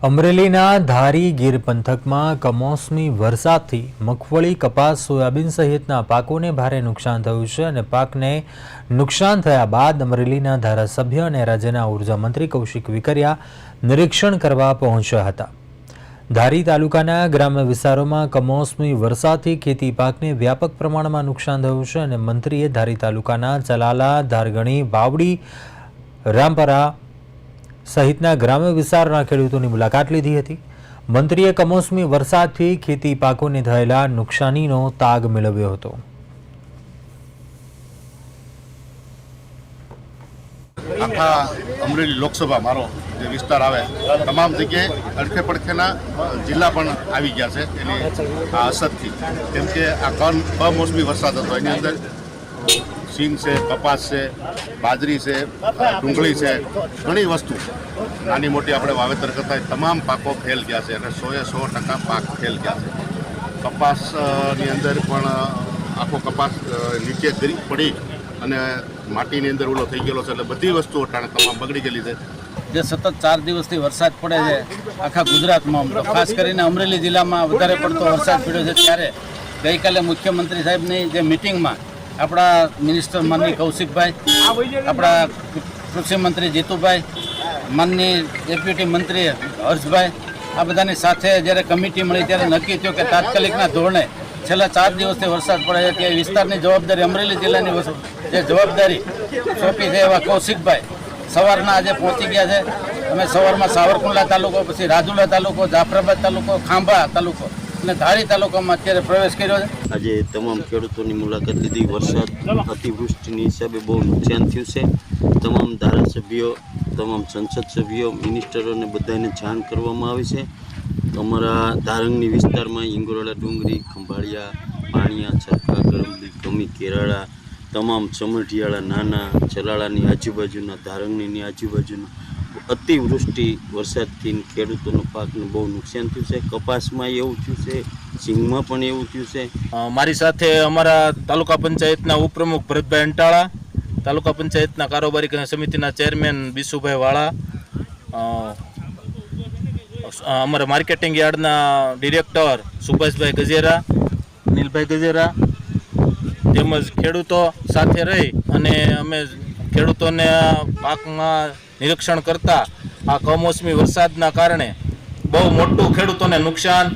અમરેલીના ધારી ગીર પંથકમાં કમોસમી વરસાદથી મગફળી, કપાસ, સોયાબીન સહિતના પાકોને ભારે નુકસાન થયું છે અને પાકને નુકસાન થયા બાદ અમરેલીના ધારાસભ્ય અને રાજ્યના ઉર્જા મંત્રી કૌશિક વેકરિયા નિરીક્ષણ કરવા પહોંચ્યા હતા। ધારી તાલુકાના ગ્રામ્ય વિસ્તારોમાં કમોસમી વરસાદથી ખેતી પાકને વ્યાપક પ્રમાણમાં નુકસાન થયું છે અને મંત્રીએ ધારી તાલુકાના ચલાલા, ધારગણી, બાવડી, રામપરા સહિતના ગ્રામ્ય વિસ્તારના ખેડૂતોની મુલાકાત લીધી હતી। મંત્રીએ કમોસમી વરસાદથી ખેતી પાકોને થયેલા નુકસાનીનો તાગ મેળવ્યો હતો। આખા અમરેલી લોકસભા મારો જે વિસ્તાર આવે તમામ જગ્યાએ અડખે પડખેના જિલ્લા પણ આવી ગયા છે એની આ અસરથી, કેમ કે આ કમોસમી વરસાદ હતો। એની અંદર સિંગ છે, કપાસ છે, બાજરી છે, ડુંગળી છે, ઘણી વસ્તુ નાની મોટી આપણે વાવેતર કરતા તમામ પાકો ફેલ ગયા છે અને 100% પાક ફેલ ગયા છે। કપાસની અંદર પણ આખો કપાસ નીચે ગરી પડી અને માટીની અંદર ઓલો થઈ ગયેલો છે, એટલે બધી વસ્તુઓ તમામ બગડી ગયેલી છે। જે સતત 4 દિવસથી વરસાદ પડે છે આખા ગુજરાતમાં, ખાસ કરીને અમરેલી જિલ્લામાં વધારે પડતો વરસાદ પડ્યો છે। ત્યારે ગઈકાલે મુખ્યમંત્રી સાહેબની જે મિટિંગમાં આપણા મિનિસ્ટર માનની કૌશિકભાઈ, આપણા કૃષિ મંત્રી જીતુભાઈ, માનની ડેપ્યુટી મંત્રી હર્ષભાઈ, આ બધાની સાથે જ્યારે કમિટી મળી ત્યારે નક્કી થયું કે તાત્કાલિકના ધોરણે છેલ્લા 4 દિવસથી વરસાદ પડે છે તે વિસ્તારની જવાબદારી, અમરેલી જિલ્લાની જે જવાબદારી સોંપી છે એવા કૌશિકભાઈ સવારના આજે પહોંચી ગયા છે। અમે સવારમાં સાવરકુંડલા તાલુકો, પછી રાજુલા તાલુકો, જાફરાબાદ તાલુકો, ખાંભા તાલુકો અને ધારી તાલુકામાં અત્યારે પ્રવેશ કર્યો છે। આજે તમામ ખેડૂતોની મુલાકાત લીધી। વરસાદ અતિવૃષ્ટિની હિસાબે બહુ નુકસાન થયું છે। તમામ ધારાસભ્યો, તમામ સંસદ સભ્યો, મિનિસ્ટરોને બધાને જાણ કરવામાં આવી છે। અમારા ધારંગની વિસ્તારમાં ઇંગોરડા, ડુંગરી, ખંભાળિયા, પાણીયા, ચરખા, ગરમલી, ગમી, કેરાળા, તમામ સમઢિયાળા, નાના ચલાળાની આજુબાજુના, ધારંગણીની આજુબાજુના અતિવૃષ્ટિ વરસાદથી ખેડૂતોનો પાકને બહુ નુકસાન થયું છે। કપાસમાં એવું થયું છે, સિંગમાં પણ એવું થયું છે। મારી સાથે અમારા તાલુકા પંચાયતના ઉપપ્રમુખ ભરતભાઈ અંટાળા, તાલુકા પંચાયતના કારોબારી સમિતિના ચેરમેન બીસુભાઈ વાળા, અમારા માર્કેટિંગ યાર્ડના ડિરેક્ટર સુભાષભાઈ ગજેરા, નીલભાઈ ગજેરા તેમજ ખેડૂતો સાથે રહી અને અમે ખેડૂતોને પાકમાં નિરીક્ષણ કરતા આ કમોસમી વરસાદના કારણે બહુ મોટું ખેડૂતોને નુકસાન